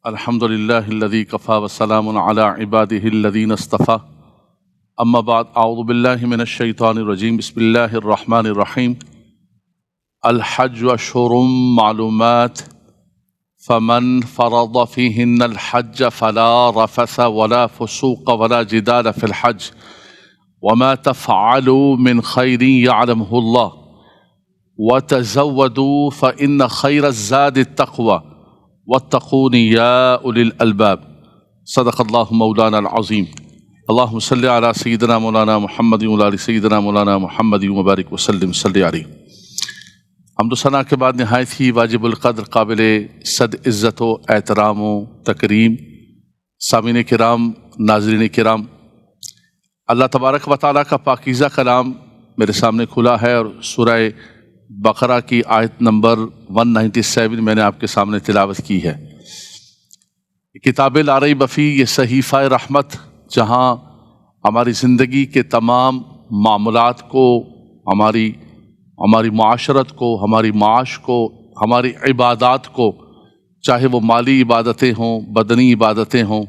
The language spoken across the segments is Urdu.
الحمد للہ الذی کفا وسلام علی عباده الذین اصطفى اما بعد اعوذ باللہ من الشیطان الرجیم بسم اللہ الرحمن الرحیم الحج اشہر معلومات فمن فرض فیہن الحج فلا رفث ولا فسوق ولا جدال فی الحج وما تفعلوا من خیر یعلمہ اللہ وتزودوا فإن خیر الزاد التقوی واتقون یا اولی الالباب صدق اللہ مولانا العظیم اللہم صلی علی سیدنا مولانا محمد وعلی سیدنا مولانا محمد وبارک وسلم صلی علیہ۔ حمد و ثنا کے بعد نہایت ہی واجب القدر قابل صد عزت و احترام و تکریم سامعین کرام، ناظرین کرام، اللہ تبارک و تعالیٰ کا پاکیزہ کلام میرے سامنے کھلا ہے اور سورہ بقرہ کی آیت نمبر 197 میں نے آپ کے سامنے تلاوت کی ہے۔ کتاب لا ریب فیہ، یہ صحیفہ رحمت، جہاں ہماری زندگی کے تمام معاملات کو، ہماری معاشرت کو، ہماری معاش کو، ہماری عبادات کو، چاہے وہ مالی عبادتیں ہوں، بدنی عبادتیں ہوں،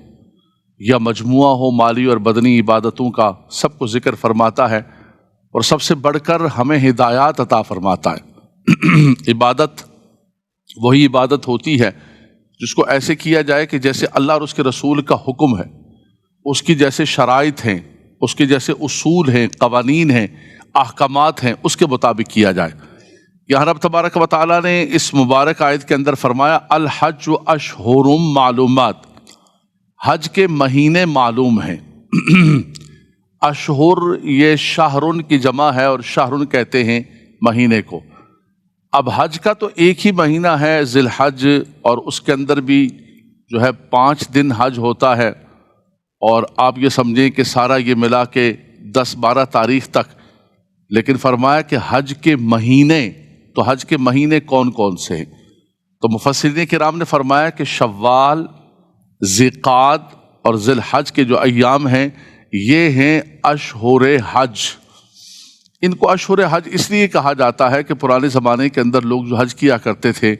یا مجموعہ ہو مالی اور بدنی عبادتوں کا، سب کو ذکر فرماتا ہے اور سب سے بڑھ کر ہمیں ہدایات عطا فرماتا ہے۔ عبادت وہی عبادت ہوتی ہے جس کو ایسے کیا جائے کہ جیسے اللہ اور اس کے رسول کا حکم ہے، اس کی جیسے شرائط ہیں، اس کے جیسے اصول ہیں، قوانین ہیں، احکامات ہیں، اس کے مطابق کیا جائے۔ یہاں رب تبارک و تعالیٰ نے اس مبارک آیت کے اندر فرمایا الحج اشہر معلومات، حج کے مہینے معلوم ہیں۔ اشہر یہ شہرن کی جمع ہے اور شہرن کہتے ہیں مہینے کو۔ اب حج کا تو ایک ہی مہینہ ہے ذی الحج، اور اس کے اندر بھی جو ہے 5 دن حج ہوتا ہے، اور آپ یہ سمجھیں کہ سارا یہ ملا کے 10-12 تاریخ تک۔ لیکن فرمایا کہ حج کے مہینے، تو حج کے مہینے کون کون سے ہیں؟ تو مفسرین کرام نے فرمایا کہ شوال، ذی-قعدہ اور ذی الحج کے جو ایام ہیں یہ ہیں اشہر حج۔ ان کو اشہر حج اس لیے کہا جاتا ہے کہ پرانے زمانے کے اندر لوگ جو حج کیا کرتے تھے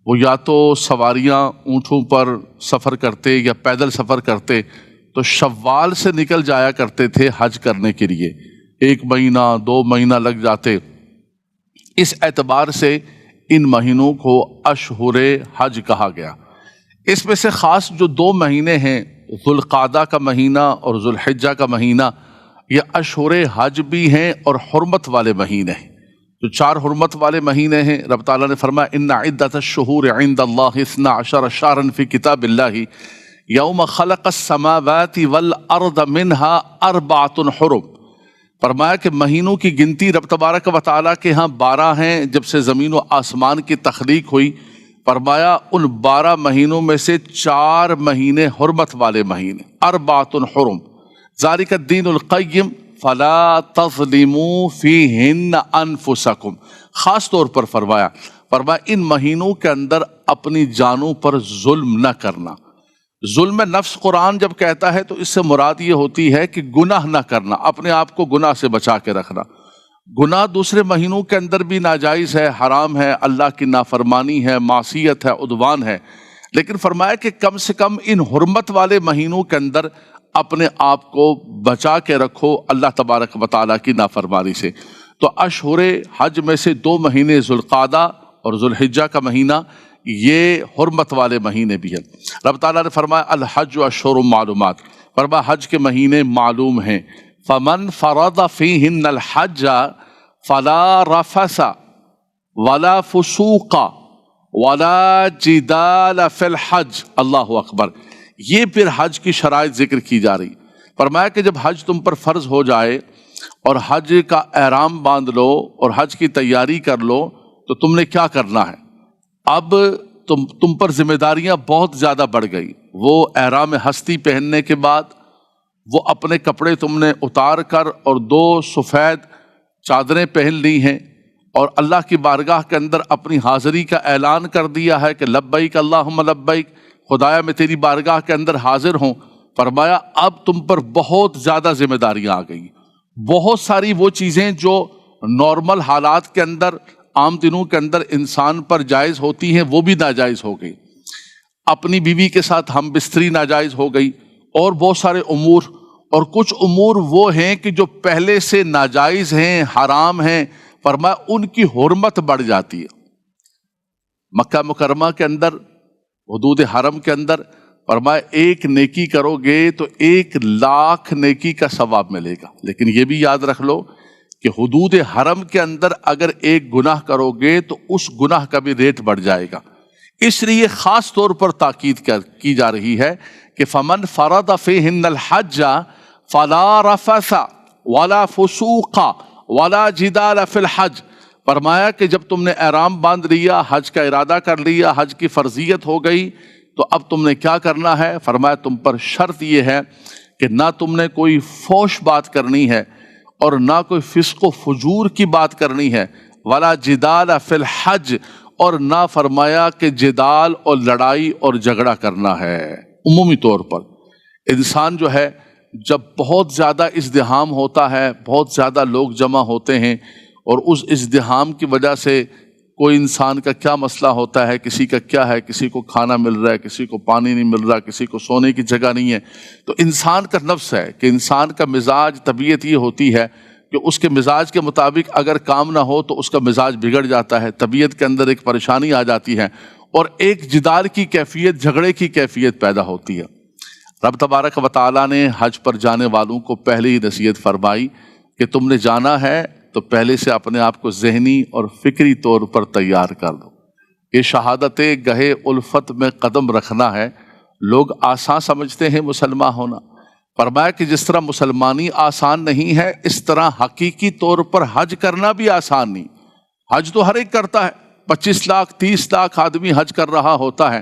وہ یا تو سواریاں اونٹوں پر سفر کرتے یا پیدل سفر کرتے، تو شوال سے نکل جایا کرتے تھے حج کرنے کے لیے، 1 مہینہ 2 مہینہ لگ جاتے۔ اس اعتبار سے ان مہینوں کو اشہر حج کہا گیا۔ اس میں سے خاص جو 2 مہینے ہیں، ذوالقعدہ کا مہینہ اور ذوالحجہ کا مہینہ، یہ اشہر حج بھی ہیں اور حرمت والے مہینے ہیں۔ جو 4 حرمت والے مہینے ہیں، رب تعالیٰ نے فرمایا ان عدۃ الشہور عند اللہ 12 شہرا فی کتاب اللہ یوم خلق السماوات والارض منها 4 حرم۔ فرمایا کہ مہینوں کی گنتی رب تبارک و تعالیٰ کے ہاں 12 ہیں جب سے زمین و آسمان کی تخلیق ہوئی۔ فرمایا ان 12 مہینوں میں سے 4 مہینے حرمت والے مہینے، 4 حرم، ذالک الدین القیم فلا تظلموا فیہن انفسکم۔ خاص طور پر فرمایا ان مہینوں کے اندر اپنی جانوں پر ظلم نہ کرنا۔ ظلم نفس قرآن جب کہتا ہے تو اس سے مراد یہ ہوتی ہے کہ گناہ نہ کرنا، اپنے آپ کو گناہ سے بچا کے رکھنا۔ گناہ دوسرے مہینوں کے اندر بھی ناجائز ہے، حرام ہے، اللہ کی نافرمانی ہے، معصیت ہے، عدوان ہے، لیکن فرمایا کہ کم سے کم ان حرمت والے مہینوں کے اندر اپنے آپ کو بچا کے رکھو اللہ تبارک و تعالیٰ کی نافرمانی سے۔ تو اشہر حج میں سے 2 مہینے ذوالقعدہ اور ذوالحجہ کا مہینہ یہ حرمت والے مہینے بھی ہیں۔ رب تعالیٰ نے فرمایا الحج اشہر معلومات، فرمایا حج کے مہینے معلوم ہیں۔ فمن فرض فیہن الحج فلا رفث ولا فسوق ولا جدال فی الحج۔ اللہ اکبر۔ یہ پھر حج کی شرائط ذکر کی جا رہی۔ فرمایا کہ جب حج تم پر فرض ہو جائے اور حج کا احرام باندھ لو اور حج کی تیاری کر لو تو تم نے کیا کرنا ہے؟ اب تم پر ذمہ داریاں بہت زیادہ بڑھ گئی۔ وہ احرام ہستی پہننے کے بعد وہ اپنے کپڑے تم نے اتار کر اور 2 سفید چادریں پہن لی ہیں اور اللہ کی بارگاہ کے اندر اپنی حاضری کا اعلان کر دیا ہے کہ لبیک اللہم لبیک، خدایا میں تیری بارگاہ کے اندر حاضر ہوں۔ فرمایا اب تم پر بہت زیادہ ذمہ داریاں آ گئی، بہت ساری وہ چیزیں جو نارمل حالات کے اندر، عام دنوں کے اندر انسان پر جائز ہوتی ہیں وہ بھی ناجائز ہو گئی۔ اپنی بیوی کے ساتھ ہم بستری ناجائز ہو گئی، اور بہت سارے امور، اور کچھ امور وہ ہیں کہ جو پہلے سے ناجائز ہیں، حرام ہیں، فرمایا ان کی حرمت بڑھ جاتی ہے۔ مکہ مکرمہ کے اندر، حدود حرم کے اندر، فرمایا ایک نیکی کرو گے تو 1,00,000 نیکی کا ثواب ملے گا، لیکن یہ بھی یاد رکھ لو کہ حدود حرم کے اندر اگر ایک گناہ کرو گے تو اس گناہ کا بھی ریٹ بڑھ جائے گا۔ اس لیے خاص طور پر تاکید کی جا رہی ہے کہ فمن فرض فیہن الحج فلا رفث ولا فسوق ولا جدال فی الحج، فرمایا کہ جب تم نے احرام باندھ لیا، حج کا ارادہ کر لیا، حج کی فرضیت ہو گئی، تو اب تم نے کیا کرنا ہے؟ فرمایا تم پر شرط یہ ہے کہ نہ تم نے کوئی فوش بات کرنی ہے اور نہ کوئی فسق و فجور کی بات کرنی ہے، ولا جدال فی الحج، اور نہ فرمایا کہ جدال اور لڑائی اور جھگڑا کرنا ہے۔ عمومی طور پر انسان جو ہے جب بہت زیادہ ازدحام ہوتا ہے، بہت زیادہ لوگ جمع ہوتے ہیں، اور اس ازدحام کی وجہ سے کوئی انسان کا کیا مسئلہ ہوتا ہے، کسی کا کیا ہے، کسی کو کھانا مل رہا ہے، کسی کو پانی نہیں مل رہا، کسی کو سونے کی جگہ نہیں ہے، تو انسان کا نفس ہے کہ انسان کا مزاج، طبیعت یہ ہوتی ہے کہ اس کے مزاج کے مطابق اگر کام نہ ہو تو اس کا مزاج بگڑ جاتا ہے، طبیعت کے اندر ایک پریشانی آ جاتی ہے، اور ایک جدال کی کیفیت، جھگڑے کی کیفیت پیدا ہوتی ہے۔ رب تبارک و تعالیٰ نے حج پر جانے والوں کو پہلے ہی نصیحت فرمائی کہ تم نے جانا ہے تو پہلے سے اپنے آپ کو ذہنی اور فکری طور پر تیار کر دو۔ یہ شہادت گہے الفت میں قدم رکھنا ہے۔ لوگ آسان سمجھتے ہیں مسلمان ہونا، فرمایا کہ جس طرح مسلمانی آسان نہیں ہے، اس طرح حقیقی طور پر حج کرنا بھی آسان نہیں۔ حج تو ہر ایک کرتا ہے، 25 لاکھ 30 لاکھ آدمی حج کر رہا ہوتا ہے،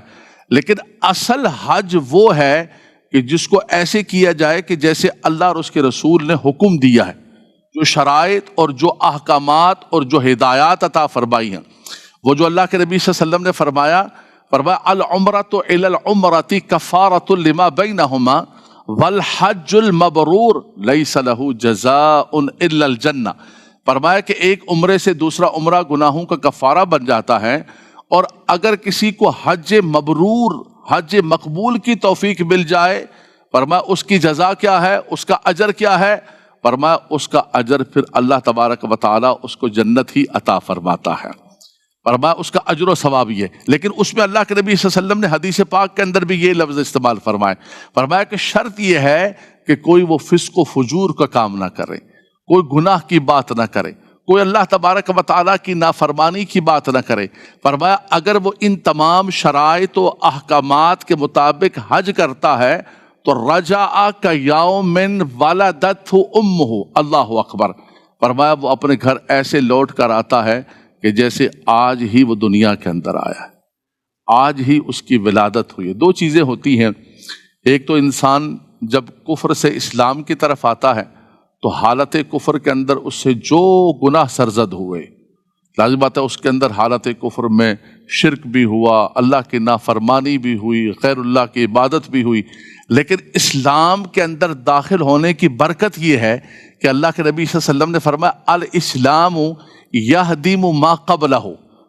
لیکن اصل حج وہ ہے کہ جس کو ایسے کیا جائے کہ جیسے اللہ اور اس کے رسول نے حکم دیا ہے، جو شرائط اور جو احکامات اور جو ہدایات عطا فرمائی ہیں، وہ جو اللہ کے نبی صلی اللہ علیہ وسلم نے فرمایا العمرۃ الی العمرۃ کفارۃ لما بینہما والحج المبرور لیس لہ جزاء الا الجنہ، فرمایا کہ ایک عمرے سے دوسرا عمرہ گناہوں کا کفارہ بن جاتا ہے، اور اگر کسی کو حج مبرور، حج مقبول کی توفیق مل جائے، فرمایا اس کی جزا کیا ہے، اس کا اجر کیا ہے؟ فرمایا اس کا اجر پھر اللہ تبارک و تعالیٰ اس کو جنت ہی عطا فرماتا ہے، فرمایا اس کا اجر و ثواب یہ۔ لیکن اس میں اللہ کے نبی صلی اللہ علیہ وسلم نے حدیث پاک کے اندر بھی یہ لفظ استعمال فرمائے، فرمایا کہ شرط یہ ہے کہ کوئی وہ فسق و فجور کا کام نہ کرے، کوئی گناہ کی بات نہ کرے، کوئی اللہ تبارک و تعالیٰ کی نافرمانی کی بات نہ کرے۔ فرمایا اگر وہ ان تمام شرائط و احکامات کے مطابق حج کرتا ہے تو رجع کیوم ولدتہ امہ، اللہ اکبر، فرمایا وہ اپنے گھر ایسے لوٹ کر آتا ہے کہ جیسے آج ہی وہ دنیا کے اندر آیا ہے، آج ہی اس کی ولادت ہوئی ہے۔ دو چیزیں ہوتی ہیں، ایک تو انسان جب کفر سے اسلام کی طرف آتا ہے تو حالت کفر کے اندر اس سے جو گناہ سرزد ہوئے، لازم بات ہے اس کے اندر حالت کفر میں شرک بھی ہوا، اللہ کی نافرمانی بھی ہوئی، غیر اللہ کی عبادت بھی ہوئی، لیکن اسلام کے اندر داخل ہونے کی برکت یہ ہے کہ اللہ کے نبی صلی اللہ علیہ وسلم نے فرمایا الاسلام یہدم ما قبلہ،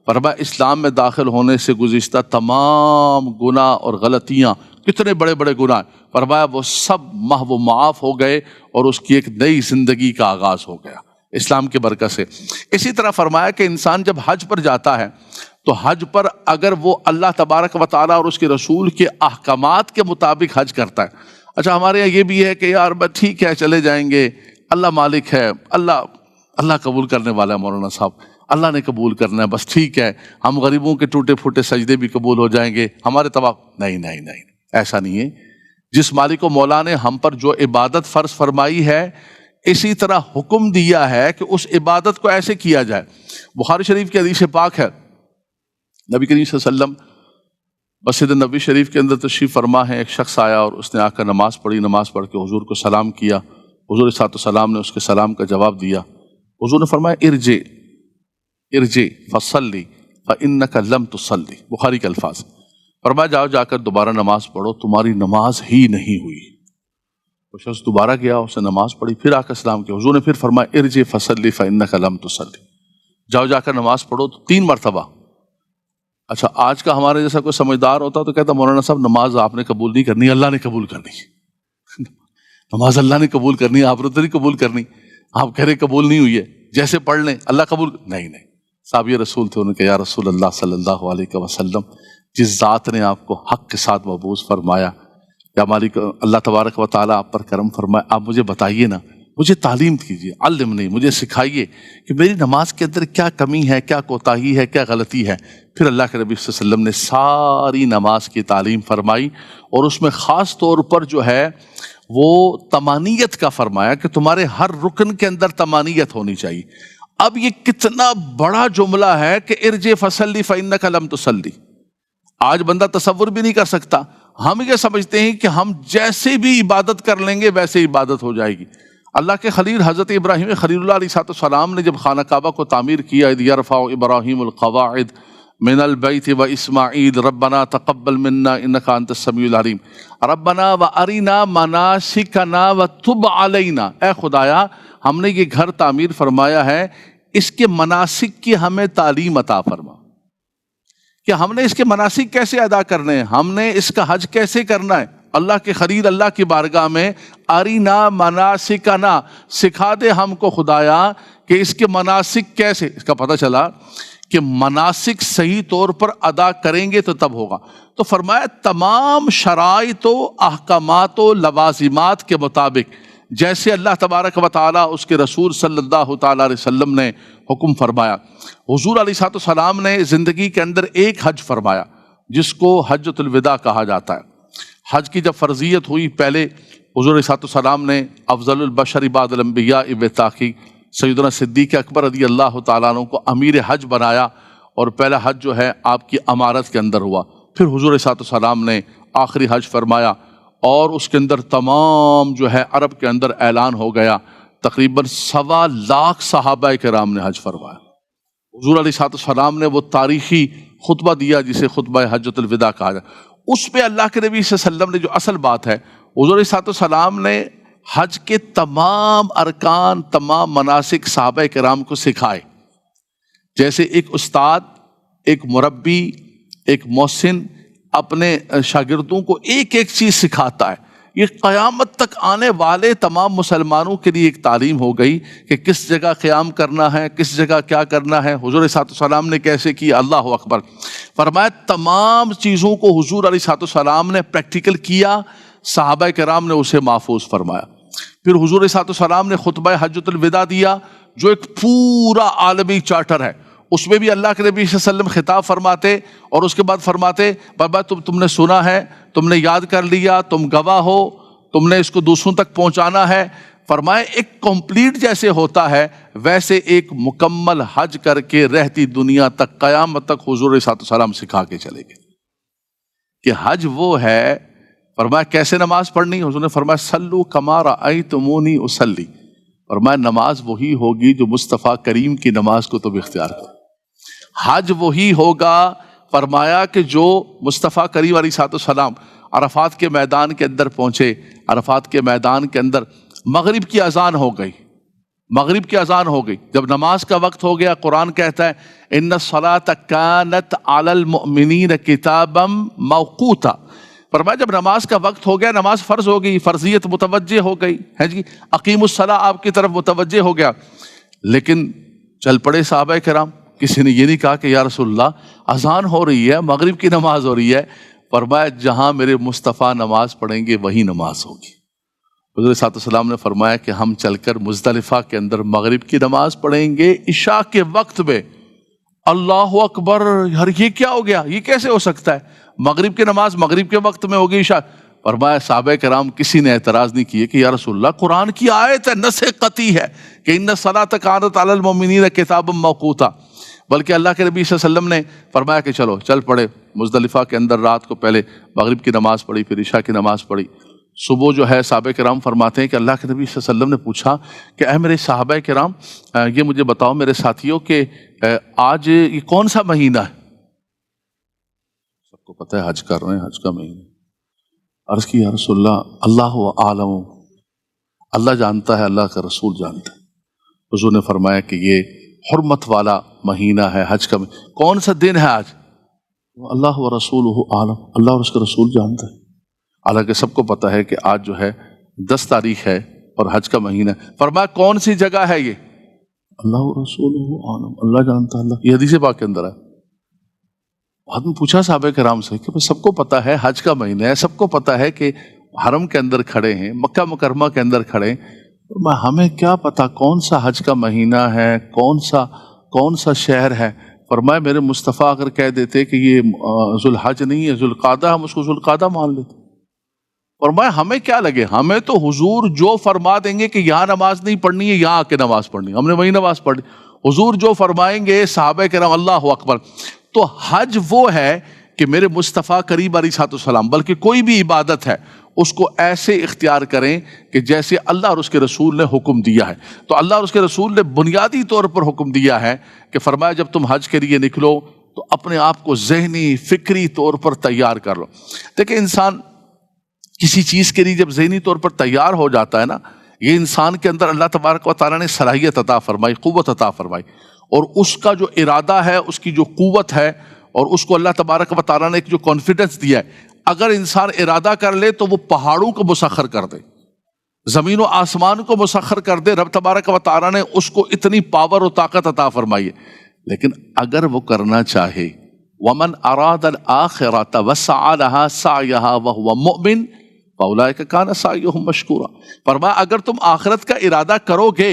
فرمایا اسلام میں داخل ہونے سے گزشتہ تمام گناہ اور غلطیاں، کتنے بڑے بڑے گناہ، فرمایا وہ سب محو و معاف ہو گئے اور اس کی ایک نئی زندگی کا آغاز ہو گیا اسلام کی برکت سے۔ اسی طرح فرمایا کہ انسان جب حج پر جاتا ہے تو حج پر اگر وہ اللہ تبارک و تعالیٰ اور اس کے رسول کے احکامات کے مطابق حج کرتا ہے، اچھا ہمارے یہاں یہ بھی ہے کہ یار بس ٹھیک ہے چلے جائیں گے، اللہ مالک ہے، اللہ قبول کرنے والا ہے، مولانا صاحب اللہ نے قبول کرنا ہے، بس ٹھیک ہے، ہم غریبوں کے ٹوٹے پھوٹے سجدے بھی قبول ہو جائیں گے، ہمارے طواف نہیں نہیں نہیں، ایسا نہیں ہے۔ جس مالک و مولا نے ہم پر جو عبادت فرض فرمائی ہے، اسی طرح حکم دیا ہے کہ اس عبادت کو ایسے کیا جائے۔ بخاری شریف کی حدیث پاک ہے، نبی کریم صلی اللہ علیہ وسلم مسجد نبی شریف کے اندر تشریف فرما ہے، ایک شخص آیا اور اس نے آ کر نماز پڑھی، نماز پڑھ کے حضور کو سلام کیا، حضور صلی اللہ علیہ وسلم نے اس کے سلام کا جواب دیا، حضور نے فرمایا ارجع فصلی فإنک لم تصلی، بخاری کے الفاظ، فرمایا جاؤ جا کر دوبارہ نماز پڑھو، تمہاری نماز ہی نہیں ہوئی۔ وہ شخص دوبارہ گیا، اس نے نماز پڑھی، پھر آ کر سلام کیا، حضور نے پھر فرمایا ارجع فصلی فإنک لم تصلی، جاؤ جا کر نماز پڑھو، 3 مرتبہ اچھا آج کا ہمارے جیسا کوئی سمجھدار ہوتا تو کہتا مولانا صاحب نماز آپ نے قبول نہیں کرنی، اللہ نے قبول کرنی نماز اللہ نے قبول کرنی، آپ نے تو نہیں قبول کرنی، آپ کہہ رہے قبول نہیں ہوئی ہے، جیسے پڑھ لیں اللہ قبول نہیں صاحب یہ رسول تھے، انہوں نے کہا یا رسول اللہ صلی اللہ علیہ وسلم جس ذات نے آپ کو حق کے ساتھ مبعوث فرمایا، یا مالک اللہ تبارک و تعالیٰ آپ پر کرم فرمائے، آپ مجھے بتائیے نا، مجھے تعلیم کیجیے، علمنی، مجھے سکھائیے کہ میری نماز کے اندر کیا کمی ہے، کیا کوتاہی ہے، کیا غلطی ہے۔ پھر اللہ کے نبی صلی اللہ علیہ وسلم نے ساری نماز کی تعلیم فرمائی، اور اس میں خاص طور پر جو ہے وہ طمانیت کا فرمایا کہ تمہارے ہر رکن کے اندر طمانیت ہونی چاہیے۔ اب یہ کتنا بڑا جملہ ہے کہ ارجع فصلی فإنک لم تصلی، آج بندہ تصور بھی نہیں کر سکتا۔ ہم یہ سمجھتے ہیں کہ ہم جیسے بھی عبادت کر لیں گے ویسے عبادت ہو جائے گی۔ اللہ کے خلیل حضرت ابراہیم خلیل اللہ علیہ السلام نے جب خانہ کعبہ کو تعمیر کیا، اذ یرفع ابراہیم القواعد من البیت و اسماعیل ربنا تقبل منا انک انت السمیع العلیم ربنا وارنا مناسکنا وتب علینا، اے خدایا ہم نے یہ گھر تعمیر فرمایا ہے، اس کے مناسک کی ہمیں تعلیم عطا فرما کہ ہم نے اس کے مناسک کیسے ادا کرنے ہیں، ہم نے اس کا حج کیسے کرنا ہے۔ اللہ کے خلیل اللہ کی بارگاہ میں ارینا مناسکنا، سکھا دے ہم کو خدایا کہ اس کے مناسک کیسے، اس کا پتہ چلا کہ مناسک صحیح طور پر ادا کریں گے تو تب ہوگا۔ تو فرمایا تمام شرائط و احکامات و لوازمات کے مطابق جیسے اللہ تبارک و تعالیٰ اس کے رسول صلی اللہ تعالیٰ علیہ وسلم نے حکم فرمایا۔ حضور علیہ السلام نے زندگی کے اندر ایک حج فرمایا جس کو حجۃ الوداع کہا جاتا ہے۔ حج کی جب فرضیت ہوئی، پہلے حضور علیہ السلام نے افضل البشر بعد الانبیاء بتحقیق سیدنا صدیق اکبر رضی اللہ تعالیٰ عنہ کو امیر حج بنایا، اور پہلا حج جو ہے آپ کی امارت کے اندر ہوا۔ پھر حضور علیہ السلام نے آخری حج فرمایا، اور اس کے اندر تمام جو ہے عرب کے اندر اعلان ہو گیا، تقریباً 1.25 لاکھ صحابہ کرام نے حج فرمایا۔ حضور علیہ السلام نے وہ تاریخی خطبہ دیا جسے خطبہ حجۃ الوداع کہا جائے۔ اس پہ اللہ کے نبی صلی اللہ علیہ وسلم نے جو اصل بات ہے، حضور علیہ السلام نے حج کے تمام ارکان، تمام مناسک صحابہ کرام کو سکھائے۔ جیسے ایک استاد، ایک مربی، ایک محسن اپنے شاگردوں کو ایک ایک چیز سکھاتا ہے، یہ قیامت تک آنے والے تمام مسلمانوں کے لیے ایک تعلیم ہو گئی کہ کس جگہ قیام کرنا ہے، کس جگہ کیا کرنا ہے، حضور علیہ السلام نے کیسے کیا۔ اللہ اکبر، فرمایا تمام چیزوں کو حضور علیہ السلام نے پریکٹیکل کیا، صحابہ کرام نے اسے محفوظ فرمایا۔ پھر حضور علیہ السلام نے خطبہ حجۃ الوداع دیا جو ایک پورا عالمی چارٹر ہے، اس میں بھی اللہ کے نبی صلی اللہ علیہ وسلم خطاب فرماتے، اور اس کے بعد فرماتے بابا تم نے سنا ہے، تم نے یاد کر لیا، تم گواہ ہو، تم نے اس کو دوسروں تک پہنچانا ہے۔ فرمائے ایک کمپلیٹ جیسے ہوتا ہے ویسے ایک مکمل حج کر کے رہتی دنیا تک قیامت تک حضور علیہ السلام سکھا کے چلے گئے کہ حج وہ ہے۔ فرمایا کیسے نماز پڑھنی، حضور نے فرمایا صلو کما رأیتمونی اصلی، فرمایا نماز وہی ہوگی جو مصطفیٰ کریم کی نماز کو تم اختیار کرو۔ حج وہی ہوگا فرمایا کہ جو مصطفیٰ کریم علیہ السلام عرفات کے میدان کے اندر پہنچے، عرفات کے میدان کے اندر مغرب کی اذان ہو گئی، مغرب کی اذان ہو گئی، جب نماز کا وقت ہو گیا قرآن کہتا ہے ان الصلاۃ کانت علی المؤمنین کتابا موقوتا، فرمایا جب نماز کا وقت ہو گیا نماز فرض ہو گئی، فرضیت متوجہ ہو گئی ہے جی، اقیم الصلاۃ آپ کی طرف متوجہ ہو گیا۔ لیکن چل پڑے صحابہ کرام، کسی نے یہ نہیں کہا کہ یا رسول اللہ اذان ہو رہی ہے، مغرب کی نماز ہو رہی ہے، فرمایا جہاں میرے مصطفیٰ نماز پڑھیں گے وہی نماز ہوگی۔ حضور صلی اللہ علیہ وسلم نے فرمایا کہ ہم چل کر مزدلفہ کے اندر مغرب کی نماز پڑھیں گے عشاء کے وقت میں۔ اللہ اکبر، یار یہ کیا ہو گیا، یہ کیسے ہو سکتا ہے، مغرب کی نماز مغرب کے وقت میں ہوگی عشاء؟ فرمایا صحابہ کرام کسی نے اعتراض نہیں کیے کہ یا رسول اللہ قرآن کی آیت ہے، نص قطعی ہے کہ ان الصلاۃ کانت علی المؤمنین کتابا موقوتا، بلکہ اللہ کے نبی صلی اللہ علیہ وسلم نے فرمایا کہ چلو چل پڑے مزدلفہ کے اندر، رات کو پہلے مغرب کی نماز پڑھی، پھر عشاء کی نماز پڑھی۔ صبح جو ہے صحابہ کرام فرماتے ہیں کہ اللہ کے نبی صلی اللہ علیہ وسلم نے پوچھا کہ اے میرے صحابہ کرام یہ مجھے بتاؤ میرے ساتھیوں کہ آج یہ کون سا مہینہ ہے؟ سب کو پتہ ہے حج کر رہے ہیں، حج کا مہینہ۔ عرض کی یا رسول اللہ اللہ عالم، اللہ جانتا ہے، اللہ کا رسول جانتا ہے۔ حضور نے فرمایا کہ یہ حرمت والا مہینہ ہے، حج کا کون سا دن ہے آج؟ اللہ و رسولہ عالم، اللہ اور اس کا رسول جانتا ہے۔ حالانکہ سب کو پتہ ہے کہ آج جو ہے 10 تاریخ ہے اور حج کا مہینہ ہے۔ فرمایا کون سی جگہ ہے یہ؟ اللہ و رسولہ عالم، اللہ جانتا ہے۔ اللہ، یہ حدیث پاک کے اندر ہے۔ بعد میں پوچھا صحابہ کرام سے کہ سب کو پتہ ہے حج کا مہینہ ہے، سب کو پتہ ہے کہ حرم کے اندر کھڑے ہیں، مکہ مکرمہ کے اندر کھڑے ہیں، ہمیں کیا پتہ کون سا حج کا مہینہ ہے، کون سا شہر ہے؟ فرمایا میرے مصطفیٰ اگر کہہ دیتے کہ یہ ذوالحج نہیں ہے ذوالقعدہ، ہم اس کو ذوالقعدہ مان لیتے۔ فرمایا ہمیں کیا لگے، ہمیں تو حضور جو فرما دیں گے کہ یہاں نماز نہیں پڑھنی ہے، یہاں آ کے نماز پڑھنی ہے، ہم نے وہی نماز پڑھی۔ حضور جو فرمائیں گے، صحابہ کرام، اللہ اکبر۔ تو حج وہ ہے کہ میرے مصطفیٰ کریم علیہ الصلوۃ والسلام، بلکہ کوئی بھی عبادت ہے اس کو ایسے اختیار کریں کہ جیسے اللہ اور اس کے رسول نے حکم دیا ہے۔ تو اللہ اور اس کے رسول نے بنیادی طور پر حکم دیا ہے کہ فرمایا جب تم حج کے لیے نکلو تو اپنے آپ کو ذہنی فکری طور پر تیار کر لو۔ دیکھیں انسان کسی چیز کے لیے جب ذہنی طور پر تیار ہو جاتا ہے نا، یہ انسان کے اندر اللہ تبارک و تعالیٰ نے صلاحیت عطا فرمائی، قوت عطا فرمائی، اور اس کا جو ارادہ ہے، اس کی جو قوت ہے، اور اس کو اللہ تبارک و تعالیٰ نے ایک جو کانفیڈنس دیا ہے، اگر انسان ارادہ کر لے تو وہ پہاڑوں کو مسخر کر دے، زمین و آسمان کو مسخر کر دے۔ رب تبارک و تعالیٰ نے اس کو اتنی پاور و طاقت عطا فرمائی ہے۔ لیکن اگر وہ کرنا چاہے، وَمَنْ أَرَادَ الْآخِرَةَ وَسَعَى لَهَا سَعْيَهَا وَهُوَ مُؤْمِنٌ فَأُولَٰئِكَ كَانَ سَعْيُهُمْ مَشْكُورًا۔ فرمایا اگر تم آخرت کا ارادہ کرو گے،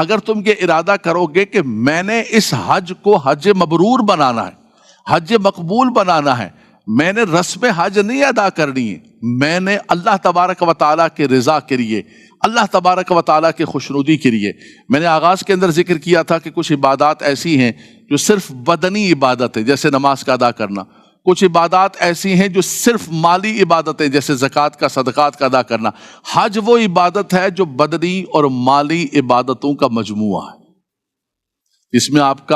اگر تم یہ ارادہ کرو گے کہ میں نے اس حج کو حج مبرور بنانا ہے، حج مقبول بنانا ہے، میں نے رسم حج نہیں ادا کرنی ہے، میں نے اللہ تبارک و تعالیٰ کے رضا کے لیے، اللہ تبارک و تعالیٰ کے خوشنودی کے لیے۔ میں نے آغاز کے اندر ذکر کیا تھا کہ کچھ عبادات ایسی ہیں جو صرف بدنی عبادت ہے، جیسے نماز کا ادا کرنا۔ کچھ عبادات ایسی ہیں جو صرف مالی عبادت ہے، جیسے زکوٰۃ کا، صدقات کا ادا کرنا۔ حج وہ عبادت ہے جو بدنی اور مالی عبادتوں کا مجموعہ ہے۔ اس میں آپ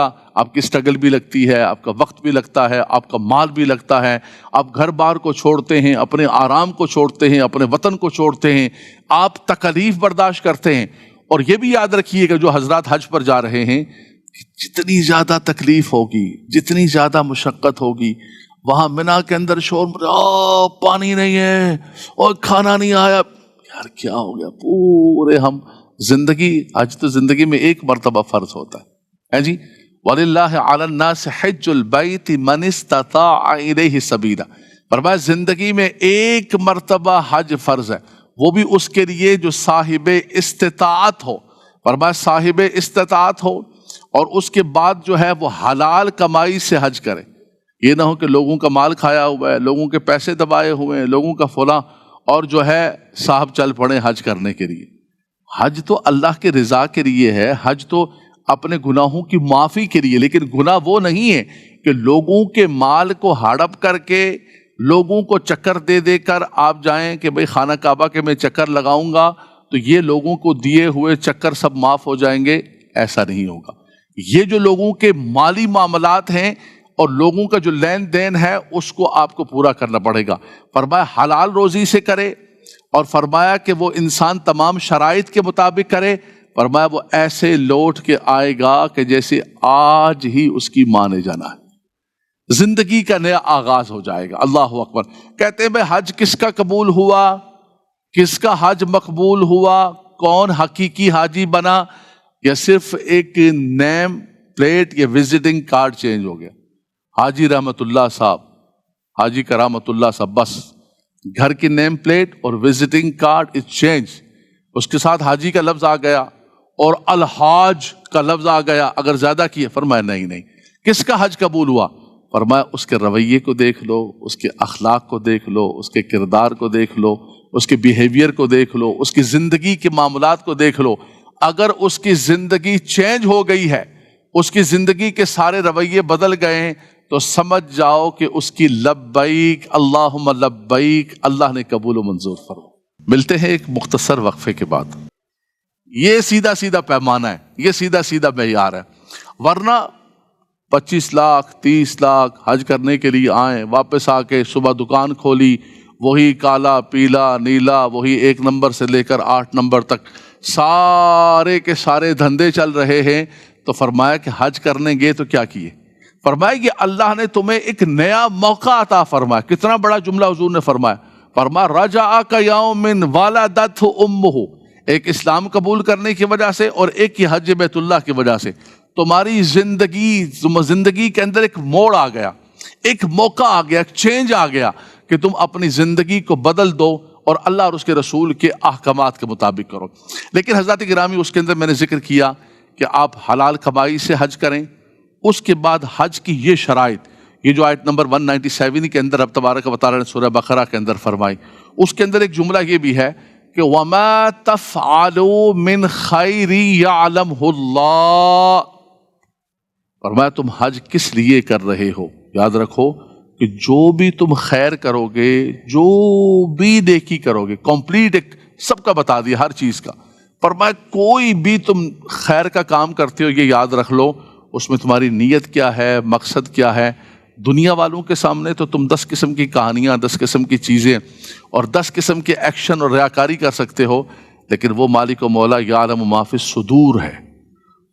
کی اسٹرگل بھی لگتی ہے، آپ کا وقت بھی لگتا ہے، آپ کا مال بھی لگتا ہے، آپ گھر بار کو چھوڑتے ہیں، اپنے آرام کو چھوڑتے ہیں، اپنے وطن کو چھوڑتے ہیں، آپ تکلیف برداشت کرتے ہیں۔ اور یہ بھی یاد رکھیے کہ جو حضرات حج پر جا رہے ہیں، جتنی زیادہ تکلیف ہوگی، جتنی زیادہ مشقت ہوگی، وہاں منا کے اندر شور، پانی نہیں ہے اور کھانا نہیں آیا، یار کیا ہو گیا؟ پورے ہم زندگی، حج تو زندگی میں ایک مرتبہ فرض ہوتا ہے جی۔ وَلِلَّهِ عَلَى النَّاسِ حِجُّ الْبَيْتِ مَنِ اسْتَطَاعَ إِلَيْهِ سَبِيلًا۔ فرمایا زندگی میں ایک مرتبہ حج فرض ہے، وہ بھی اس کے لیے جو صاحب استطاعت ہو۔ فرمایا صاحب استطاعت ہو، اور اس کے بعد جو ہے وہ حلال کمائی سے حج کرے۔ یہ نہ ہو کہ لوگوں کا مال کھایا ہوا ہے، لوگوں کے پیسے دبائے ہوئے ہیں، لوگوں کا فلاں، اور جو ہے صاحب چل پڑے حج کرنے کے لیے۔ حج تو اللہ کے رضا کے لیے ہے، حج تو اپنے گناہوں کی معافی کے لیے، لیکن گناہ وہ نہیں ہے کہ لوگوں کے مال کو ہڑپ کر کے، لوگوں کو چکر دے دے کر آپ جائیں کہ بھئی خانہ کعبہ کے میں چکر لگاؤں گا تو یہ لوگوں کو دیے ہوئے چکر سب معاف ہو جائیں گے، ایسا نہیں ہوگا۔ یہ جو لوگوں کے مالی معاملات ہیں اور لوگوں کا جو لین دین ہے، اس کو آپ کو پورا کرنا پڑے گا۔ فرمایا حلال روزی سے کرے، اور فرمایا کہ وہ انسان تمام شرائط کے مطابق کرے۔ فرمایا وہ ایسے لوٹ کے آئے گا کہ جیسے آج ہی اس کی ماں نے جانا ہے، زندگی کا نیا آغاز ہو جائے گا۔ اللہ اکبر۔ کہتے ہیں بھائی حج کس کا قبول ہوا، کس کا حج مقبول ہوا، کون حقیقی حاجی بنا، یا صرف ایک نیم پلیٹ یا وزٹنگ کارڈ چینج ہو گیا؟ حاجی رحمت اللہ صاحب، حاجی کرامت اللہ صاحب، بس گھر کی نیم پلیٹ اور وزٹنگ کارڈ از چینج، اس کے ساتھ حاجی کا لفظ آ گیا اور الحاج کا لفظ آ گیا اگر زیادہ کیا۔ فرمایا نہیں، کس کا حج قبول ہوا؟ فرمایا اس کے رویے کو دیکھ لو، اس کے اخلاق کو دیکھ لو، اس کے کردار کو دیکھ لو، اس کے بیہیویئر کو دیکھ لو، اس کی زندگی کے معاملات کو دیکھ لو۔ اگر اس کی زندگی چینج ہو گئی ہے، اس کی زندگی کے سارے رویے بدل گئے ہیں، تو سمجھ جاؤ کہ اس کی لبیک اللہم لبیک اللہ نے قبول و منظور فرمایا۔ ملتے ہیں ایک مختصر وقفے کے بعد۔ یہ سیدھا سیدھا پیمانہ ہے، یہ سیدھا سیدھا معیار ہے، ورنہ 25 لاکھ 30 لاکھ حج کرنے کے لیے آئیں، واپس آ کے صبح دکان کھولی، وہی کالا پیلا نیلا، وہی 1 نمبر سے لے کر 8 نمبر تک سارے کے سارے دھندے چل رہے ہیں۔ تو فرمایا کہ حج کرنے گئے تو کیا کیے؟ فرمایا یہ اللہ نے تمہیں ایک نیا موقع عطا فرمایا. کتنا بڑا جملہ حضور نے فرمایا. فرمایا رجعک یوم ولدتہ امہ، ایک اسلام قبول کرنے کی وجہ سے اور ایک یہ حج بیت اللہ کی وجہ سے تمہاری زندگی کے اندر ایک موڑ آ گیا، ایک موقع آ گیا، ایک چینج آ گیا کہ تم اپنی زندگی کو بدل دو اور اللہ اور اس کے رسول کے احکامات کے مطابق کرو. لیکن حضرات گرامی اس کے اندر میں نے ذکر کیا کہ آپ حلال کمائی سے حج کریں. اس کے بعد حج کی یہ شرائط، یہ جو آیت نمبر 197 کے اندر اب تبارک و تعالیٰ نے سورہ بقرہ کے اندر فرمائی، اس کے اندر ایک جملہ یہ بھی ہے کہ وَمَا تَفْعَلُوا مِنْ خَيْرٍ يَعْلَمْهُ اللَّهُ. فرمایا تم حج کس لیے کر رہے ہو؟ یاد رکھو کہ جو بھی تم خیر کرو گے، جو بھی نیکی کرو گے، کمپلیٹ ایک سب کا بتا دیا ہر چیز کا. فرمایا کوئی بھی تم خیر کا کام کرتے ہو یہ یاد رکھ لو اس میں تمہاری نیت کیا ہے، مقصد کیا ہے. دنیا والوں کے سامنے تو تم 10 قسم کی کہانیاں، 10 قسم کی چیزیں اور 10 قسم کے ایکشن اور ریاکاری کر سکتے ہو، لیکن وہ مالک و مولا یعلم ما فی الصدور ہے،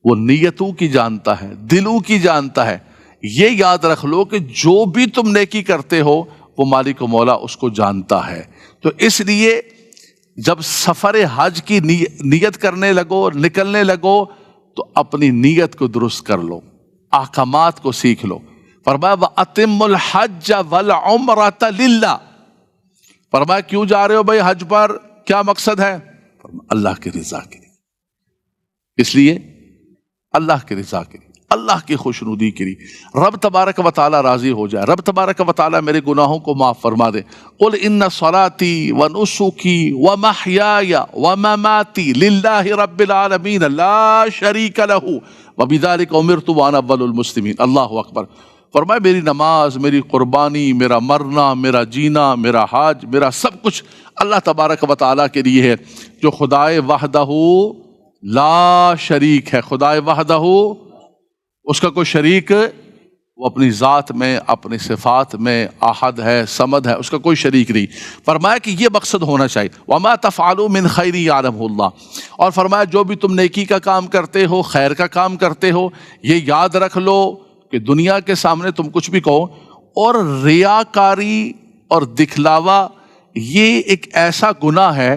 وہ نیتوں کی جانتا ہے، دلوں کی جانتا ہے. یہ یاد رکھ لو کہ جو بھی تم نیکی کرتے ہو وہ مالک و مولا اس کو جانتا ہے. تو اس لیے جب سفر حج کی نیت کرنے لگو، نکلنے لگو، تو اپنی نیت کو درست کر لو، احکامات کو سیکھ لو. فرمایا وَأَتِمُّ الْحَجَّ وَالْعُمْرَةَ لِلَّهِ. فرمایا کیوں جا رہے ہو بھائی حج پر، کیا مقصد ہے؟ فرمایا اللہ کی رضا کے لیے. اس لیے اللہ کی رضا کے لیے، اللہ کی خوشنودی کے لیے، رب تبارک و تعالیٰ راضی ہو جائے، رب تبارک و تعالیٰ میرے گناہوں کو معاف فرما دے. قُلْ إِنَّ صَلَاتِي وَنُسُكِي وَمَحْيَايَ وَمَمَاتِي لِلَّهِ رَبِّ الْعَالَمِينَ لَا شَرِيكَ لَهُ وَبِذَلِكَ أُمِرْتُ وَأَنَا أَوَّلُ الْمُسْلِمِينَ. اللہ اکبر. فرمایا میری نماز، میری قربانی، میرا مرنا، میرا جینا، میرا حج، میرا سب کچھ اللہ تبارک و تعالیٰ کے لیے ہے جو خدائے وحدہ لا شریک ہے. خدائے وحدہ اس کا کوئی شریک وہ اپنی ذات میں، اپنی صفات میں احد ہے، صمد ہے، اس کا کوئی شریک نہیں. فرمایا کہ یہ مقصد ہونا چاہیے. وَمَا تَفْعَلُوا مِنْ خَيْرٍ يَعْلَمْهُ اللَّهُ. اور فرمایا جو بھی تم نیکی کا کام کرتے ہو، خیر کا کام کرتے ہو، یہ یاد رکھ لو کہ دنیا کے سامنے تم کچھ بھی کہو. اور ریاکاری اور دکھلاوا یہ ایک ایسا گناہ ہے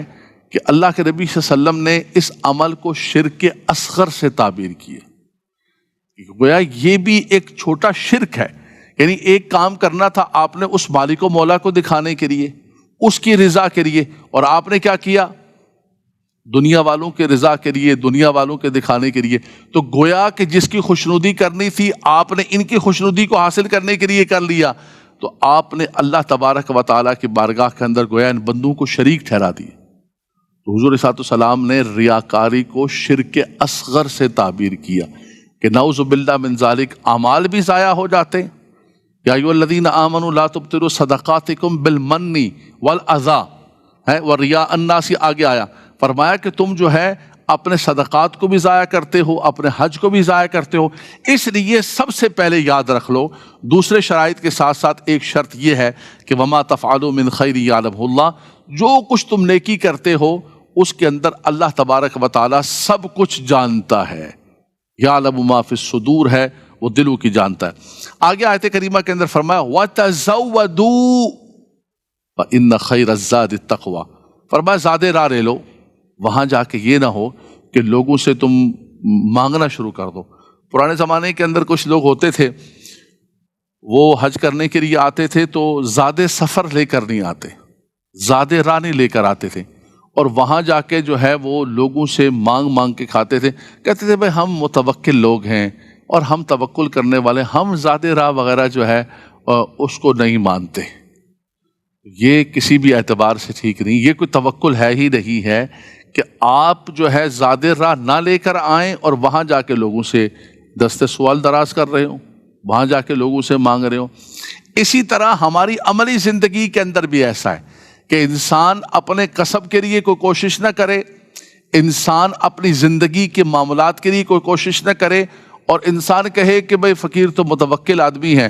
کہ اللہ کے نبی صلی اللہ علیہ وسلم نے اس عمل کو شرک اصغر سے تعبیر کیا. گویا یہ بھی ایک چھوٹا شرک ہے. یعنی ایک کام کرنا تھا آپ نے اس مالک و مولا کو دکھانے کے لیے، اس کی رضا کے لیے، اور آپ نے کیا کیا؟ دنیا والوں کے رضا کے لیے، دنیا والوں کے دکھانے کے لیے. تو گویا کہ جس کی خوشنودی کرنی تھی آپ نے ان کی خوشنودی کو حاصل کرنے کے لیے کر لیا. تو آپ نے اللہ تبارک و تعالیٰ کی بارگاہ کے اندر گویا ان بندوں کو شریک ٹھہرا دیا. تو حضور صلی اللہ علیہ وسلم نے ریاکاری کو شرک اصغر سے تعبیر کیا کہ نعوذ باللہ من ذالک، اعمال بھی ضائع ہو جاتے. یا ایھا الذین آمنوا لا تبطلوا صدقاتکم بالمن والاذی ورئاء الناس. آگے آیا فرمایا کہ تم جو ہے اپنے صدقات کو بھی ضائع کرتے ہو، اپنے حج کو بھی ضائع کرتے ہو. اس لیے سب سے پہلے یاد رکھ لو، دوسرے شرائط کے ساتھ ساتھ ایک شرط یہ ہے کہ وما تفعلوا من خیر یعلمہ اللہ، جو کچھ تم نیکی کرتے ہو اس کے اندر اللہ تبارک و تعالیٰ سب کچھ جانتا ہے. یعلم ما فی الصدور ہے، وہ دلوں کی جانتا ہے. آگے آیت کریمہ کے اندر فرمایا وَتَزَوَّدُوا فَإِنَّ خَيْرَ الزَّادِ التَّقْوَىٰ. فرمایا زیادہ راہ لے لو. وہاں جا کے یہ نہ ہو کہ لوگوں سے تم مانگنا شروع کر دو. پرانے زمانے کے اندر کچھ لوگ ہوتے تھے وہ حج کرنے کے لیے آتے تھے تو زیادہ سفر لے کر نہیں آتے، زیادہ راہ نہیں لے کر آتے تھے، اور وہاں جا کے جو ہے وہ لوگوں سے مانگ مانگ کے کھاتے تھے. کہتے تھے بھائی ہم متوکل لوگ ہیں اور ہم توکل کرنے والے، ہم زیادہ راہ وغیرہ جو ہے اس کو نہیں مانتے. یہ کسی بھی اعتبار سے ٹھیک نہیں. یہ کوئی توکل ہے ہی نہیں ہے کہ آپ جو ہے زیادہ راہ نہ لے کر آئیں اور وہاں جا کے لوگوں سے دستے سوال دراز کر رہے ہوں، وہاں جا کے لوگوں سے مانگ رہے ہوں. اسی طرح ہماری عملی زندگی کے اندر بھی ایسا ہے کہ انسان اپنے کسب کے لیے کوئی کوشش نہ کرے، انسان اپنی زندگی کے معاملات کے لیے کوئی کوشش نہ کرے، اور انسان کہے کہ بھئی فقیر تو متوکل آدمی ہے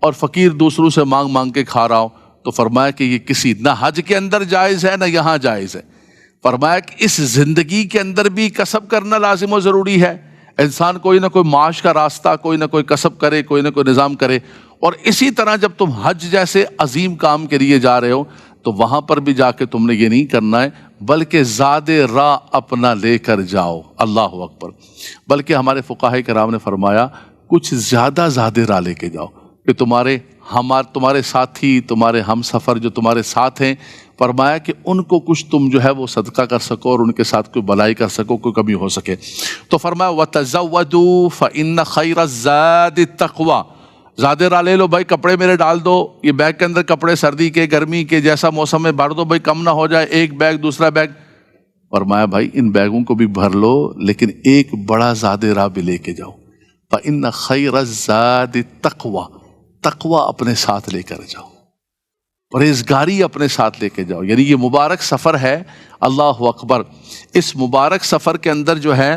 اور فقیر دوسروں سے مانگ مانگ کے کھا رہا ہو. تو فرمایا کہ یہ کسی نہ حج کے اندر جائز ہے نہ یہاں جائز ہے. فرمایا کہ اس زندگی کے اندر بھی کسب کرنا لازم و ضروری ہے. انسان کوئی نہ کوئی معاش کا راستہ، کوئی نہ کوئی کسب کرے، کوئی نہ کوئی نظام کرے. اور اسی طرح جب تم حج جیسے عظیم کام کے لیے جا رہے ہو تو وہاں پر بھی جا کے تم نے یہ نہیں کرنا ہے بلکہ زاد راہ اپنا لے کر جاؤ. اللہ اکبر. بلکہ ہمارے فقہاء کرام نے فرمایا کچھ زیادہ زاد راہ لے کے جاؤ کہ تمہارے ساتھی، تمہارے ہم سفر جو تمہارے ساتھ ہیں، فرمایا کہ ان کو کچھ تم جو ہے وہ صدقہ کر سکو اور ان کے ساتھ کوئی بھلائی کر سکو، کوئی کمی ہو سکے. تو فرمایا وَتَزَوَّدُوا فَإِنَّ خَيْرَ الزَّادِ التَّقْوَىٰ. زیادہ راہ لے لو بھائی، کپڑے میرے ڈال دو، یہ بیگ کے اندر کپڑے سردی کے گرمی کے جیسا موسم میں بھر دو بھائی، کم نہ ہو جائے، ایک بیگ دوسرا بیگ. فرمایا بھائی ان بیگوں کو بھی بھر لو لیکن ایک بڑا زیادہ راہ بھی لے کے جاؤ. فَإِنَّ خَيْرَ الزَّادِ التَّقْوَىٰ. تقویٰ اپنے ساتھ لے کر جاؤ، پرہیزگاری اپنے ساتھ لے کے جاؤ. یعنی یہ مبارک سفر ہے. اللہ اکبر. اس مبارک سفر کے اندر جو ہے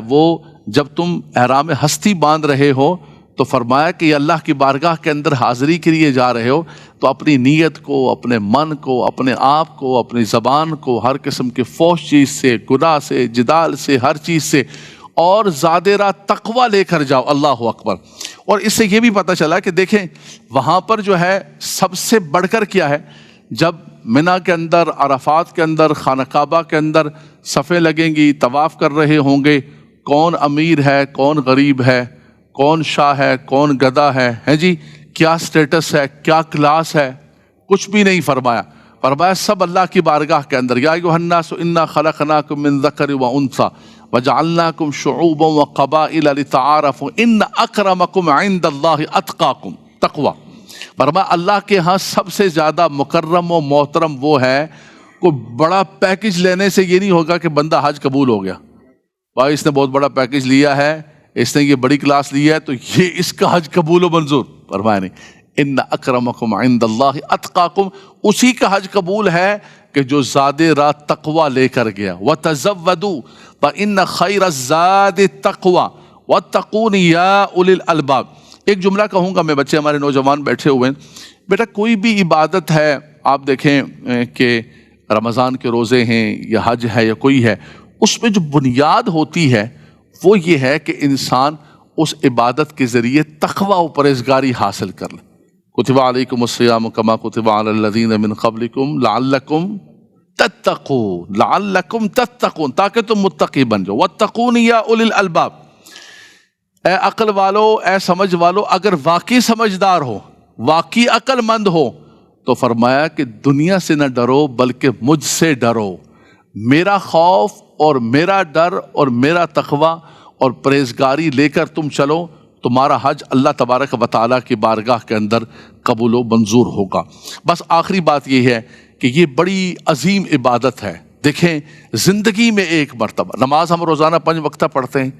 وہ جب تم احرام ہستی باندھ رہے ہو تو فرمایا کہ یہ اللہ کی بارگاہ کے اندر حاضری کے لیے جا رہے ہو تو اپنی نیت کو، اپنے من کو، اپنے آپ کو، اپنی زبان کو ہر قسم کے فحش چیز سے، گناہ سے، جدال سے، ہر چیز سے اور زیادہ راہ تقویٰ لے کر جاؤ. اللہ اکبر. اور اس سے یہ بھی پتہ چلا کہ دیکھیں وہاں پر جو ہے سب سے بڑھ کر کیا ہے، جب منی کے اندر، عرفات کے اندر، خانہ کعبہ کے اندر صفیں لگیں گی، طواف کر رہے ہوں گے، کون امیر ہے، کون غریب ہے، کون شاہ ہے، کون گدھا ہے جی، کیا سٹیٹس ہے، کیا کلاس ہے، کچھ بھی نہیں. فرمایا سب اللہ کی بارگاہ کے اندر. یا ایھا الناس انا خلقناکم من ذکر و انثی وجعلناکم شعوبا وقبائل لتعارفوا ان اکرمکم عند اللہ اتقاکم. تقویٰ. فرمایا اللہ کے ہاں سب سے زیادہ مکرم و محترم وہ ہے. کوئی بڑا پیکج لینے سے یہ نہیں ہوگا کہ بندہ حج قبول ہو گیا. بھائی اس نے بہت بڑا پیکج لیا ہے، اس نے یہ بڑی کلاس لی ہے تو یہ اس کا حج قبول و منظور. فرمایا نہیں، ان اکرمکم عند اللہ اتقاکم. اسی کا حج قبول ہے کہ جو زاد راہ تقویٰ لے کر گیا. وَتَزَوَّدُوا فَإِنَّ خَيْرَ الزَّادِ التَّقْوَىٰ وَاتَّقُونِ يَا أُولِي الْأَلْبَابِ. ایک جملہ کہوں گا میں، بچے ہمارے نوجوان بیٹھے ہوئے ہیں. بیٹا کوئی بھی عبادت ہے، آپ دیکھیں کہ رمضان کے روزے ہیں یا حج ہے یا کوئی ہے، اس میں جو بنیاد ہوتی ہے وہ یہ ہے کہ انسان اس عبادت کے ذریعے تقویٰ و پرہیزگاری حاصل کر لے. کتب علیکم الصیام کما کتب علی الذین من قبلکم لعلکم تتقون. لعلکم تتقون، تاکہ تم متقی بن جاؤ. واتقون یا اولی الالباب. اے عقل والو، اے سمجھ والو، اگر واقعی سمجھدار ہو، واقعی عقل مند ہو تو فرمایا کہ دنیا سے نہ ڈرو بلکہ مجھ سے ڈرو. میرا خوف اور میرا ڈر اور میرا تقویٰ اور پرہیزگاری لے کر تم چلو، تمہارا حج اللہ تبارک و تعالیٰ کی بارگاہ کے اندر قبول و منظور ہوگا. بس آخری بات یہ ہے کہ یہ بڑی عظیم عبادت ہے. دیکھیں زندگی میں ایک مرتبہ، نماز ہم روزانہ 5 وقتہ پڑھتے ہیں،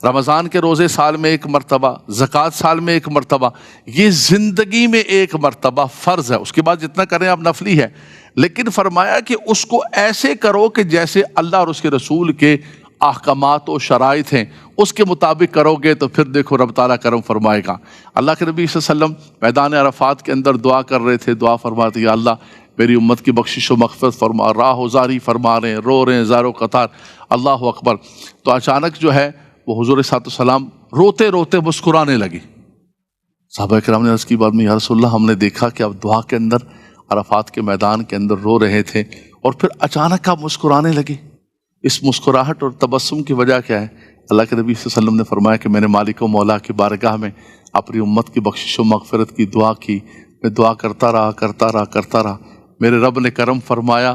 رمضان کے روزے سال میں 1 مرتبہ، زکوٰۃ سال میں 1 مرتبہ، یہ زندگی میں 1 مرتبہ فرض ہے. اس کے بعد جتنا کریں آپ نفلی ہے. لیکن فرمایا کہ اس کو ایسے کرو کہ جیسے اللہ اور اس کے رسول کے احکامات و شرائط ہیں اس کے مطابق کرو گے تو پھر دیکھو رب تعالیٰ کرم فرمائے گا. اللہ کے نبی صلی اللہ علیہ وسلم میدان عرفات کے اندر دعا کر رہے تھے، دعا فرماتے یا اللہ میری امت کی بخشش و مغفرت فرما. راہ و زاری فرما رہے ہیں، رو رہے ہیں زار و قطار. اللہ اکبر. تو اچانک جو ہے وہ حضور صلی اللہ علیہ وسلم روتے روتے مسکرانے لگے. صحابہ کرام نے عرض کی بعد میں یا رسول اللہ ہم نے دیکھا کہ آپ دعا کے اندر عرفات کے میدان کے اندر رو رہے تھے اور پھر اچانک آپ مسکرانے لگے. اس مسکراہٹ اور تبسم کی وجہ کیا ہے؟ اللہ کے نبی صلی اللہ علیہ وسلم نے فرمایا کہ میں نے مالک و مولا کی بارگاہ میں اپنی امت کی بخشش و مغفرت کی دعا کی. میں دعا کرتا رہا. میرے رب نے کرم فرمایا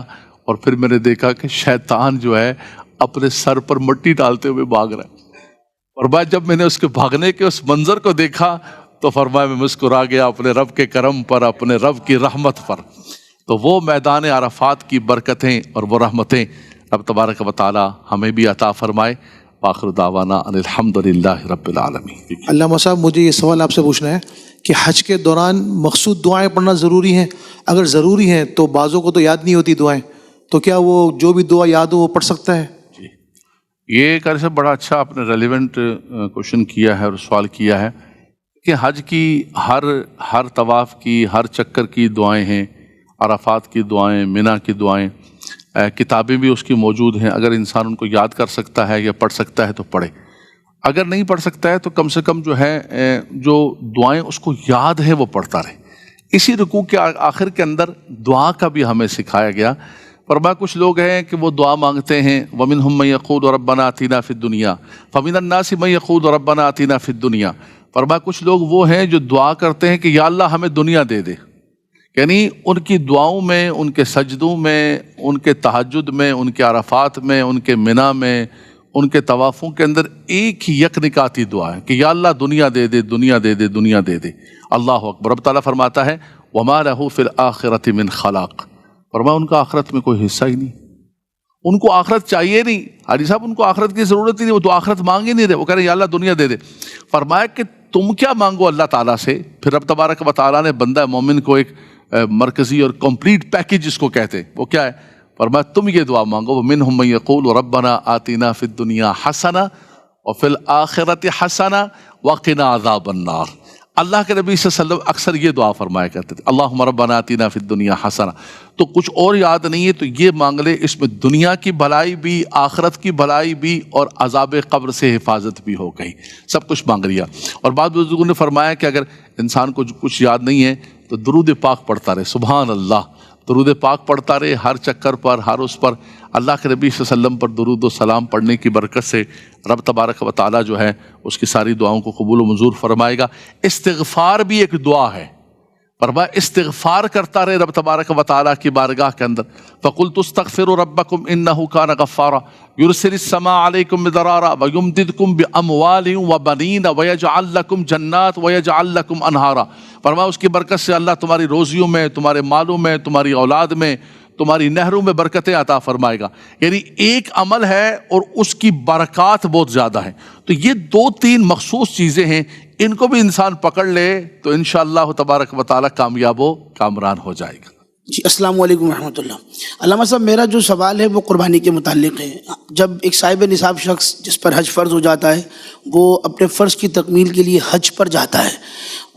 اور پھر میں نے دیکھا کہ شیطان جو ہے اپنے سر پر مٹی ڈالتے ہوئے بھاگ رہا ہے. اور بعد جب میں نے اس کے بھاگنے کے اس منظر کو دیکھا تو فرمایا میں مسکرا گیا اپنے رب کے کرم پر، اپنے رب کی رحمت پر. تو وہ میدان عرفات کی برکتیں اور وہ رحمتیں رب تبارک و تعالی ہمیں بھی عطا فرمائے. وآخر دعوانا ان الحمدللہ رب العالمین. علامہ صاحب مجھے یہ سوال آپ سے پوچھنا ہے کہ حج کے دوران مخصوص دعائیں پڑھنا ضروری ہیں؟ اگر ضروری ہیں تو بعضوں کو تو یاد نہیں ہوتی دعائیں، تو کیا وہ جو بھی دعا یاد ہو وہ پڑھ سکتا ہے؟ جی یہ ایک عرصہ بڑا اچھا آپ نے ریلیونٹ کوشچن کیا ہے اور سوال کیا ہے کہ حج کی ہر طواف کی، ہر چکر کی دعائیں ہیں، عرفات کی دعائیں، منی کی دعائیں، کتابیں بھی اس کی موجود ہیں. اگر انسان ان کو یاد کر سکتا ہے یا پڑھ سکتا ہے تو پڑھے. اگر نہیں پڑھ سکتا ہے تو کم سے کم جو ہے جو دعائیں اس کو یاد ہے وہ پڑھتا رہے. اسی رکوع کے آخر کے اندر دعا کا بھی ہمیں سکھایا گیا. فرمایا کچھ لوگ ہیں کہ وہ دعا مانگتے ہیں وَمِنْهُمْ مَن يَقُولُ رَبَّنَا آتِنَا فِي الدُّنْيَا فَمِنَ النَّاسِ مَن يَقُولُ رَبَّنَا آتِنَا فِي الدُّنْيَا. فرمایا کچھ لوگ وہ ہیں جو دعا کرتے ہیں کہ یا اللہ ہمیں دنیا دے دے. یعنی ان کی دعاؤں میں، ان کے سجدوں میں، ان کے تہجد میں، ان کے عرفات میں، ان کے منی میں، ان کے طوافوں کے اندر ایک ہی یک نکاتی دعا ہے کہ یا اللہ دنیا دے دے، دنیا دے دے، دنیا دے دے. اللہ اکبر. رب تعالیٰ فرماتا ہے وَمَا لَهُ فِي الْآخِرَةِ مِنْ خَلَاقٍ. فرمایا ان کا آخرت میں کوئی حصہ ہی نہیں، ان کو آخرت چاہیے نہیں. حاجی صاحب ان کو آخرت کی ضرورت ہی نہیں، وہ تو آخرت مانگ ہی نہیں رہے، وہ کہہ رہے یا اللہ دنیا دے دے. فرمایا کہ تم کیا مانگو اللہ تعالیٰ سے. پھر رب تبارک و تعالیٰ نے بندہ مومن کو ایک مرکزی اور کمپلیٹ پیکج جس کو کہتے ہیں وہ کیا ہے. فرمایا تم یہ دعا مانگو وَمِنْهُمْ مَن يَقُولُ رَبَّنَا آتِنَا فِي الدُّنْيَا حَسَنَةً وَفِي الْآخِرَةِ حَسَنَةً وَقِنَا عَذَابَ النَّارِ. اللہ کے نبی صلی اللہ علیہ وسلم اکثر یہ دعا فرمایا کرتے تھے اللہم ربنا آتنا فی الدنیا حسنہ. تو کچھ اور یاد نہیں ہے تو یہ مانگ لے، اس میں دنیا کی بھلائی بھی، آخرت کی بھلائی بھی، اور عذاب قبر سے حفاظت بھی ہو گئی. سب کچھ مانگ لیا. اور بعض بزرگوں نے فرمایا کہ اگر انسان کو کچھ یاد نہیں ہے تو درود پاک پڑھتا رہے. سبحان اللہ. درود پاک پڑھتا رہے ہر چکر پر، ہر اس پر. اللہ کے نبی صلی اللہ علیہ وسلم پر درود و سلام پڑھنے کی برکت سے رب تبارک و تعالیٰ جو ہے اس کی ساری دعاؤں کو قبول و منظور فرمائے گا. استغفار بھی ایک دعا ہے. فرمایا استغفار کرتا رہے رب تبارک و تعالیٰ کی بارگاہ کے اندر. فَقُلْتُ اسْتَغْفِرُوا رَبَّكُمْ إِنَّهُ كَانَ غَفَّارًا يُرْسِلِ السَّمَاءَ عَلَيْكُمْ مِدْرَارًا وَيُمْدِدْكُمْ بِأَمْوَالٍ وَبَنِينَ وَيَجْعَلْ لَكُمْ جَنَّاتٍ وَيَجْعَلْ لَكُمْ أَنْهَارًا. فرمایا اس کی برکت سے اللہ تمہاری روزیوں میں، تمہارے مالوں میں، تمہاری اولاد میں، تمہاری نہروں میں برکتیں عطا فرمائے گا. یعنی ایک عمل ہے اور اس کی برکات بہت زیادہ ہیں. تو یہ دو تین مخصوص چیزیں ہیں، ان کو بھی انسان پکڑ لے تو انشاءاللہ تبارک و تعالیٰ کامیاب و کامران ہو جائے گا. جی السلام علیکم ورحمۃ اللہ. علامہ صاحب میرا جو سوال ہے وہ قربانی کے متعلق ہے. جب ایک صاحب نصاب شخص جس پر حج فرض ہو جاتا ہے وہ اپنے فرض کی تکمیل کے لیے حج پر جاتا ہے،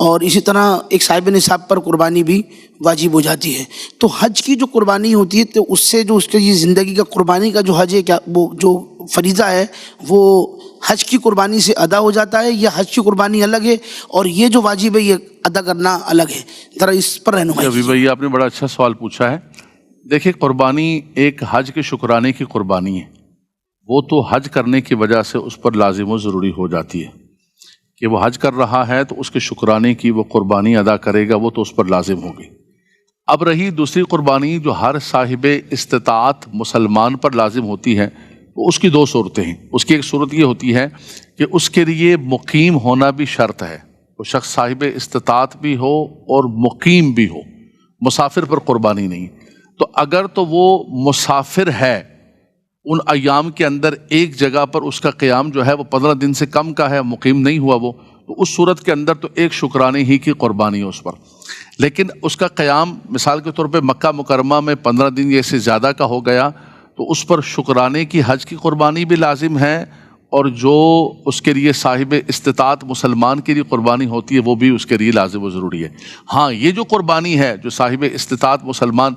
اور اسی طرح ایک صاحب نصاب پر قربانی بھی واجب ہو جاتی ہے، تو حج کی جو قربانی ہوتی ہے تو اس سے جو اس کی زندگی کا قربانی کا جو حج ہے، کیا وہ جو فریضہ ہے وہ حج کی قربانی سے ادا ہو جاتا ہے یا حج کی قربانی الگ ہے اور یہ جو واجب ہے یہ ادا کرنا الگ ہے؟ ذرا اس پر رہنمائی ابھی بھائی آپ نے بڑا اچھا سوال پوچھا ہے. دیکھیں قربانی ایک حج کے شکرانے کی قربانی ہے، وہ تو حج کرنے کی وجہ سے اس پر لازم و ضروری ہو جاتی ہے کہ وہ حج کر رہا ہے تو اس کے شکرانے کی وہ قربانی ادا کرے گا، وہ تو اس پر لازم ہوگی. اب رہی دوسری قربانی جو ہر صاحب استطاعت مسلمان پر لازم ہوتی ہے، اس کی دو صورتیں ہیں. اس کی ایک صورت یہ ہوتی ہے کہ اس کے لیے مقیم ہونا بھی شرط ہے، وہ شخص صاحب استطاعت بھی ہو اور مقیم بھی ہو، مسافر پر قربانی نہیں. تو اگر تو وہ مسافر ہے، ان ایام کے اندر ایک جگہ پر اس کا قیام جو ہے وہ 15 دن سے کم کا ہے، مقیم نہیں ہوا وہ، تو اس صورت کے اندر تو ایک شکرانے ہی کی قربانی ہے اس پر. لیکن اس کا قیام مثال کے طور پہ مکہ مکرمہ میں 15 دن یا سے زیادہ کا ہو گیا تو اس پر شکرانے کی حج کی قربانی بھی لازم ہے، اور جو اس کے لیے صاحب استطاعت مسلمان کے لیے قربانی ہوتی ہے وہ بھی اس کے لیے لازم و ضروری ہے. ہاں یہ جو قربانی ہے جو صاحب استطاعت مسلمان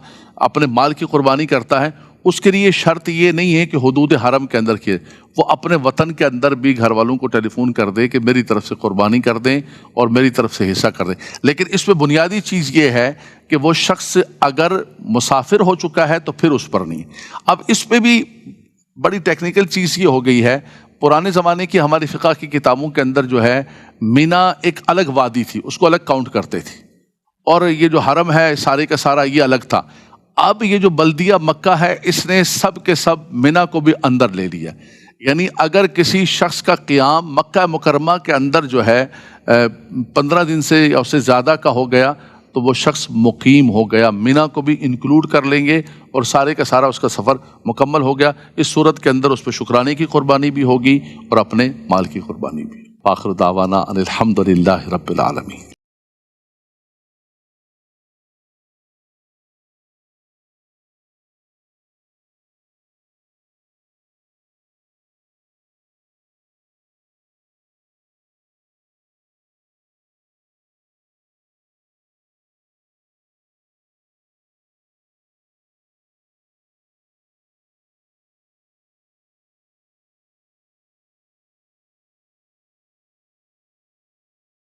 اپنے مال کی قربانی کرتا ہے، اس کے لیے شرط یہ نہیں ہے کہ حدود حرم کے اندر کیے، وہ اپنے وطن کے اندر بھی گھر والوں کو ٹیلی فون کر دے کہ میری طرف سے قربانی کر دیں اور میری طرف سے حصہ کر دیں. لیکن اس میں بنیادی چیز یہ ہے کہ وہ شخص اگر مسافر ہو چکا ہے تو پھر اس پر نہیں. اب اس پہ بھی بڑی ٹیکنیکل چیز یہ ہو گئی ہے، پرانے زمانے کی ہماری فقہ کی کتابوں کے اندر جو ہے مینا ایک الگ وادی تھی، اس کو الگ کاؤنٹ کرتے تھے، اور یہ جو حرم ہے سارے کا سارا یہ الگ تھا. اب یہ جو بلدیہ مکہ ہے اس نے سب کے سب مینا کو بھی اندر لے لیا. یعنی اگر کسی شخص کا قیام مکہ مکرمہ کے اندر جو ہے 15 دن سے یا اس سے زیادہ کا ہو گیا تو وہ شخص مقیم ہو گیا، مینا کو بھی انکلوڈ کر لیں گے اور سارے کا سارا اس کا سفر مکمل ہو گیا. اس صورت کے اندر اس پہ شکرانے کی قربانی بھی ہوگی اور اپنے مال کی قربانی بھی. آخر دعوانا ان الحمد للہ رب العالمین.